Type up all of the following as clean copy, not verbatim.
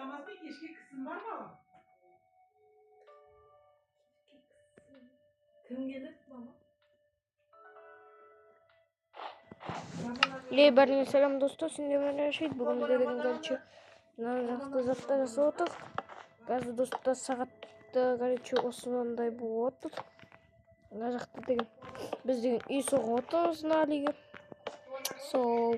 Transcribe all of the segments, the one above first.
Oynamazsın ki eşki kısım var mı? Kim gelir baba? Barın selam dostlar. Şimdi ben şey bugün de dedim gerçi. Naraqda zatlar жасап Қазір достар сағатта короче осындай болып отыр. Мына жақта деген біз деген үй соғып отырмыз налиге. Сол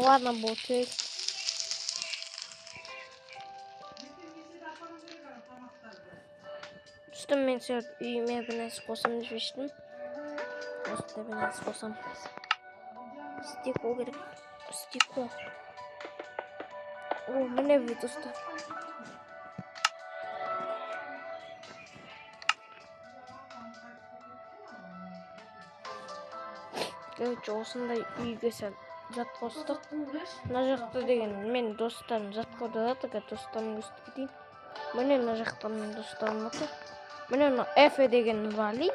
ладно будет. Üstüm ben uyumaya bir nasıl koysam düşmüştüm. Üstüne bir nasıl koysam. Stiko gerek. Stiko. O ne bir dostlar. Короче, осындай үйге сәл зат қостық. Мына жақта деген мен достарым зат қойды жатыр, достарым көрсетіп кетейін. Міне мына жақта менің достарым отыр. Міне мына Эфе деген Вали.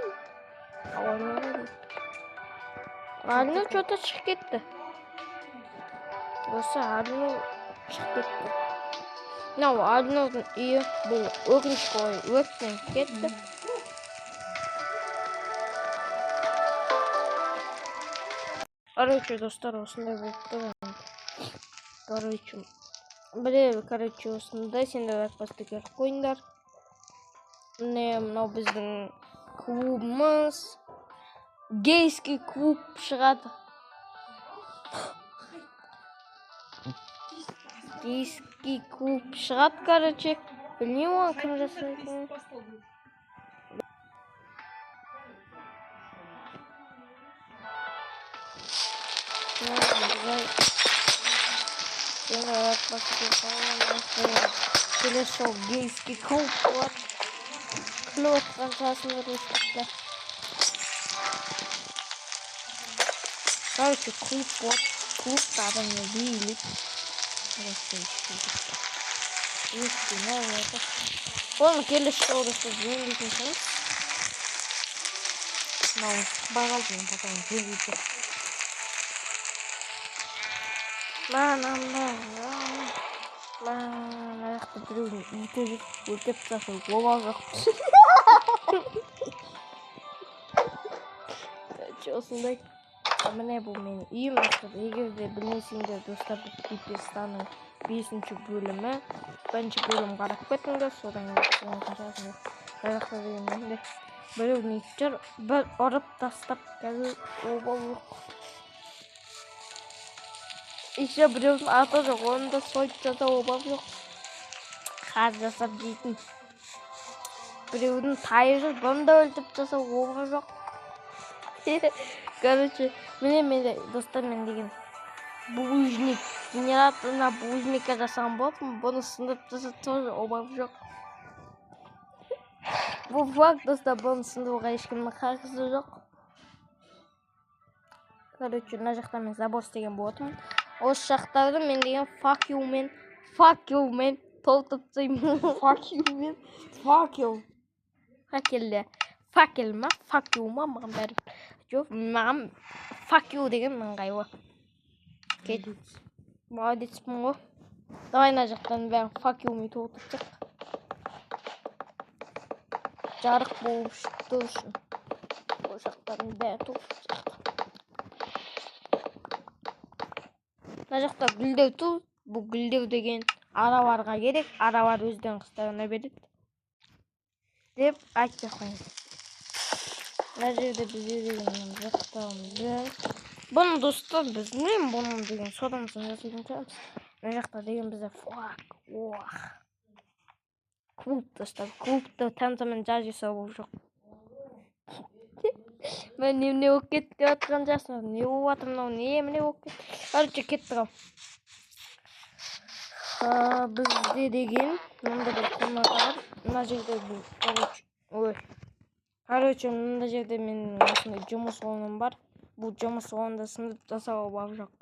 Алину что-то шығып кетті. Осы Алину шығып кетті. Мынау Алинудың үйі бұл өкінішке орай өрттен кетті. Короче, достар, осындай болып тұр. Короче, осындай сендер лайкбасты келіп қойыңдар. Міне мынау біздің клубымыз. Гейский клуб шығады. Гейский клуб шығады, короче. Білмеймін оны кім жасайтынын. Келесі жолы гейский клуб болады. Күліп отқан жасымдар өстікті. Короче, клуб болады. Клубта адамдар билейді. Оны келесі жолы сіз жеңдейтін шығыңыз. Мынау шықпай қалды, мен потом жеңдейді. Мына жақта біреудің үйті жүр, өртеп тастаса обал жоқ. Осындай. Міне бұл менің үйім. Егер де білмесеңдер достар, Бетестаның 5-ші бөлімі, 1-ші бөлім қарап кетіңдер, содан кейін жақта дегенде біреудің үйті жүр, бір ұрып тастап қазір обал жоқ. Еще біреудің аты жоқ, оны да сойып жасау обал жоқ. Қаз жасап дейтін. Біреудің тайы жүр, бұны да өлтіп жасау обал жоқ. Короче, менде достар, мен деген булыжник, генераторына булыжникке жасаған болатынмын, бұны сындырып жасап тоже обал жоқ. Бұл факт, достар, бұны сындыруға ешкімнің қақысы жоқ. Короче, мына жақта мен забор істеген болатынмын. Осы жақтарды мен деген факелмен толтырып тастаймын. Факел ма, маған бәрі. Жоқ, маған факел деген ыңғайлы. Кет. Молодецпін ғой. Давай мына жақтарын бәрін факелмен толтырсақ. Жарық болып шықты үшін. Ол жақтарын бәрін толтырсақ. Мына жақта гүлдер тұр. Бұл гүлдер деген араларға керек. Аралар өздерінің қыстарына береді. Деп айтып қойын. Мына жерде бізде деген жақтарымыз. Бұны достар, біз білмеймін бұның деген содан жасайтын шығармыз. Мына жақта деген бізде флаг. Клуб достар. Клубты танытымен жазып болып жоқ. Мен не болып кетті деп жатқан жасым. Не болып жатыр мынау, не болып кетті. Короче, кетті ғам. Бізде деген мында бір комната бар. Мына жерде бұл, короче, ой. Короче, мында жерде менің осындай жұмыс орным бар. Бұл жұмыс орнында сындырып жасауға бап жоқ.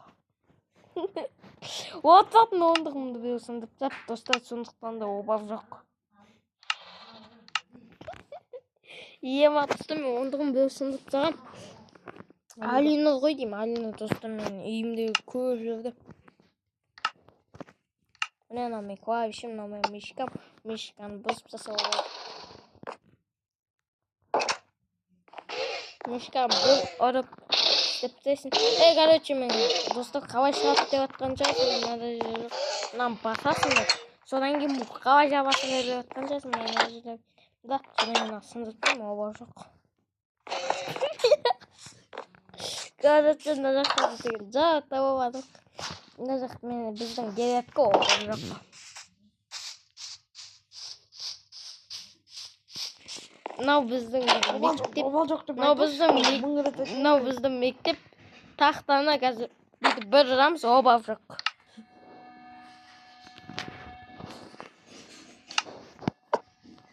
Отатын ондығымды біреу сындырып тастап, достар, сондықтан да обал жоқ. Ем атысты мен ондығым біреу сындырып тастаған. Алина ғой деймін. Алина достар мен үйімде көп жүрді. Міне мынау клавишім, мынау мишкам. Мишканы бұзып тастауға болады. Мишка бұл ұрып істептесін. Короче, мен достар қалай шығады деп атқан шығарсың. Мынаны басасыңдар. Содан кейін бұл қалай жабасың деп атқан шығарсың. Да, содан кейін сындырттым, обал жоқ. Короче, мына жақта деген жақ тауып алдық. Мына жақта мені біздің дерекке обал жоқ. Мынау біздің мектеп. Мынау біздің мектеп. Тақтаны қазір бүйтіп бір рамыз, обал жоқ.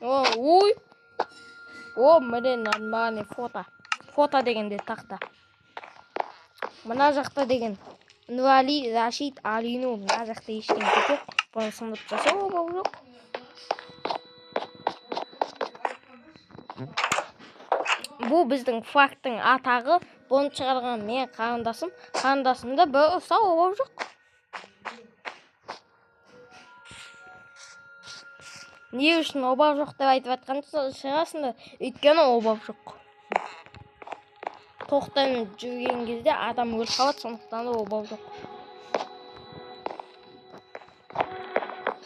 Ой. Міне нормальный фото. Фото дегенде тақта. Мына жақта деген Нұрали, Рашид, Алину. Мына жақта ештеңе жоқ. Бұны сындырып жасау обал жоқ. Бұл біздің фактың атағы. Бұны шығарған мен қарындасым. Қарындасымда бір ұса обал жоқ. Не үшін обал жоқ деп айтып атқан шығасыңдар? Өйткені обал жоқ. Тоқтанып жүрген кезде адам өліп қалады, сондықтан да обал жоқ.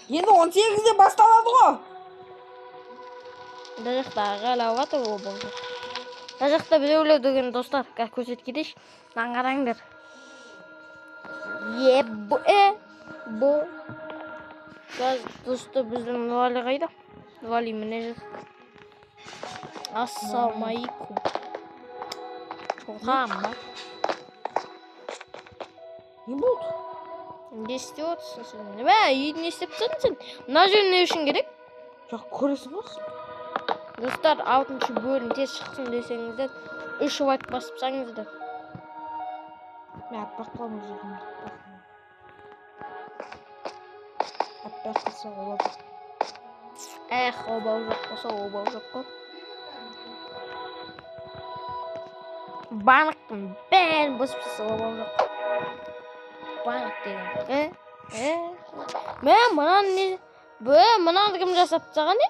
Енді 18-де басталады ғой. Мына жақта ағалап жатыр, обал жоқ. Мына жақта біреулер деген достар көрсетіп кетейінші. Мынаны қараңдар. Бұл. Достар, біздің Нұрали қайда? Нұрали міне жүр. Ассалаумалейкум. Çoğam bak. Не болды? Не істеп отырсың сен? Не істеп тұрсың сен? Мына жер не үшін керек? Жоқ, көресің ғой. Достар, 6-шы бөлім тез шықсын десеңіздер, 3 лайк басып саңыздар. Мен аппақтан өзігімді. Аппақ қылса олады. Обал жоқ болса, обал жоқ қой. Банктың бәрін бұзып тастаса обал жоқ. Банк деген. Мен мынаны не? Мынаны кім жасап тастаған не?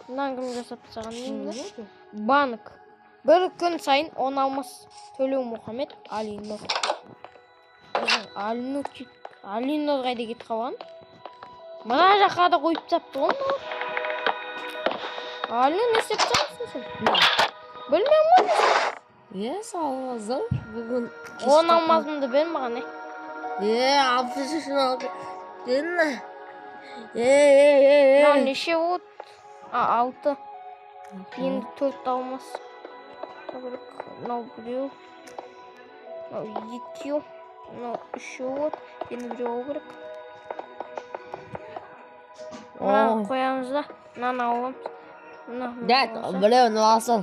Мынаны кім жасап тастаған не? Банк. Бір күн сайын 10 алмас Төлеу Мұхаммед Алинұр. Алинұр қайда кетіп қалған? Мына жаққа да қойып тастапты ғой. Алинұр не істеп тұрсың сен? Білмеймін ғой. Салғызым. Бүгін 10 алмасымды бер маған, 60 үшін алды. Берді. Мынау неше от? 6. Енді 4 алмас. Мынау біреу. Мынау 2. Мынау 3 от. Енді біреу керек. Мынаны қоямыз да. Мынаны аламыз. Дәт, біреуін алсын.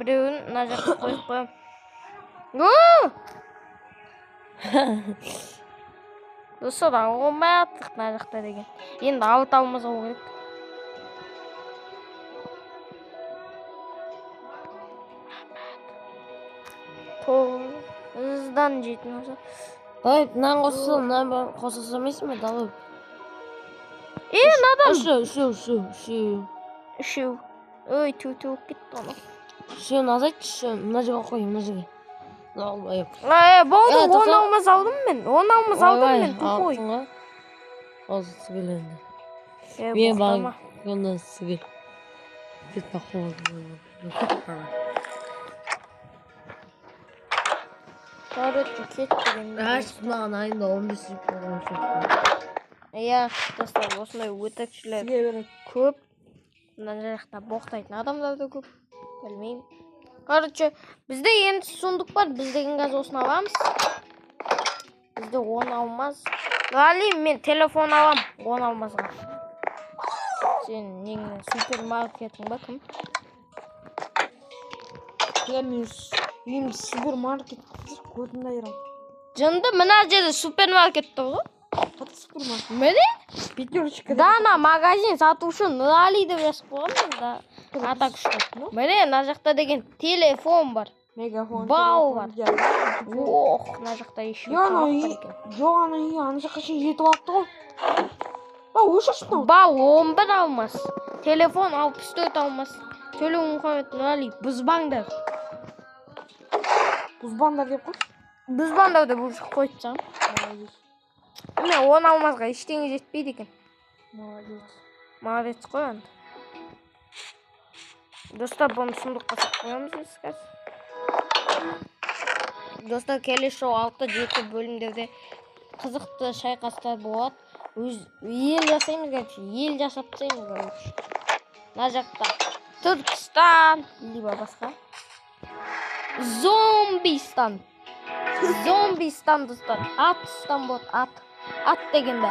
Біреуін мына жаққа қойып қоям. Достар, алмай аттық мына жақта деген. Енді 6 алмас алу керек. Тоғыздан 7 olsa. Ой, мынаны қосылсын, мынаны қосылсын емесің бе, далып? Адам! Үшеу. Ой, ту кетті оны. Үшеуін азайтшы, мына жерге қой, мына жерге. Болды, 10 алмас алдым мен. 10 алмас алдым мен, тупой. Осы сігіленді. Мен бағым, ондан сігіл. Кетпа қоғыз. Короче, кетті. Маған айында 15 жеп болған достар, осындай өтекшілер көп. Мына жақта боқтайтын адамдар да көп. Білмеймін. Короче, бізде енді сундук бар. Біз деген қазір осыны аламыз. Бізде 10 алмаз. Ғали, мен телефон алам 10 алмазға. Senin yine süpermarketin bakın. Uyum supermarket ko'rdim ayram. Canında menajeri süpermarkette o. Hadi supermarket. Mene? Пятерочка. Dana magazin satuşun nali de besip olmuyor da. Atak şu. Mene najakta degen telefon var. Megafon. Bau var. telefon, Oh, najakta işi. Yo'g'ani yana qashin yetib olibdi ғой. Ha, o'sha shunday. Ba 11 almaz. Telefon 64 almaz. Telefon Muhammed Nali buzbangda. Buzbandar deb qo'y. Buzbangda da buz koyacağım. Ne 10 almazga işteniz etmeydi ekan. Молодец qo'y endi. Do'stlar buni sunduqqa solib qo'yamiz sizga. Do'stlar kelishib 6-7 bo'limlarda qiziqdi shayqaslar bo'ladi. Yil yasaymiz garchi, yil yashab tashlaymiz garchi. Najaqda Turkiston, liba boshqa. Zombiston. Zombiston do'stlar. Atiston bot, at deganda.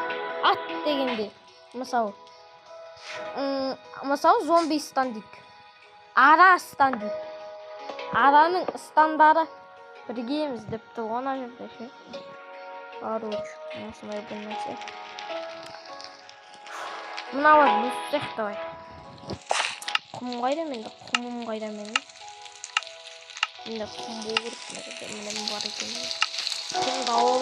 Misol Zombiston dik. Araston dik. Araning standarti birgemiz debdi ona yerda shu. Baruch, shunday bo'lmasa. Buna var bu sektör. Kum qayda menda, qumum qayda menda. Menda qum bo'lib menda bor ekan. Kim davol.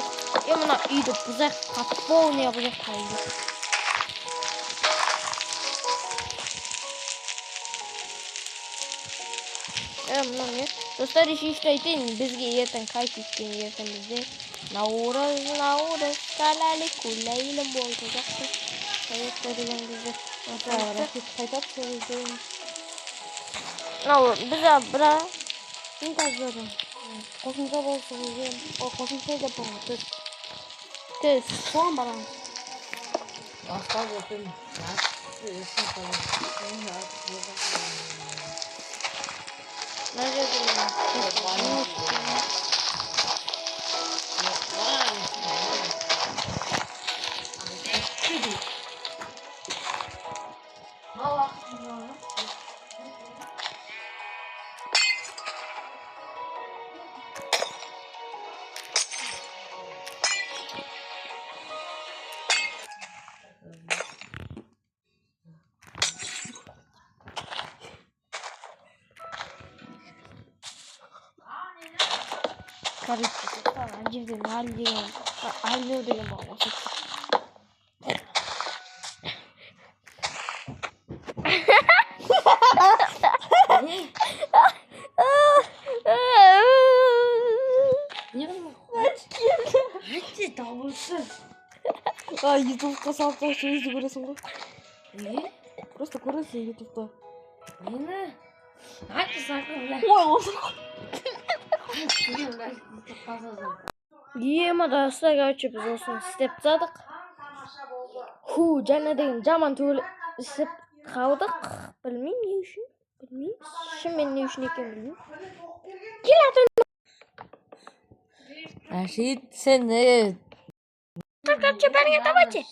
Mana uyda buzaq qatponiya buzaq qaydi. Mana ne? Do'stlar ish ishlayting, bizga ertan qaytib ketgan ertamizda. Navro'z qalali kullaylim bo'ldi. Hayotda degangizda Rakit qaytib so'raydim. biza bira Intazordan. Qo'shimcha bo'lsa o'zim. Qo'shimcha deb qo'ydim. tez. So'm baram. Karıştı. Acil hallediyorum baba. Hadi davulsun. Ay YouTube'da salsa şöyle görüyorsun bu. Ne? Просто görüyorsun YouTube'da. Ne? Hadi sakın lan. Yema da gerçi biz olsun step zadık. Canı deyin zaman tuğul step kaldık. Bilmeyim ne işin. Bilmeyim. Şimdi ben ne işin ekan bilmeyim. Gel atın. Rashid sen ne? Kaçı ben yatamacı.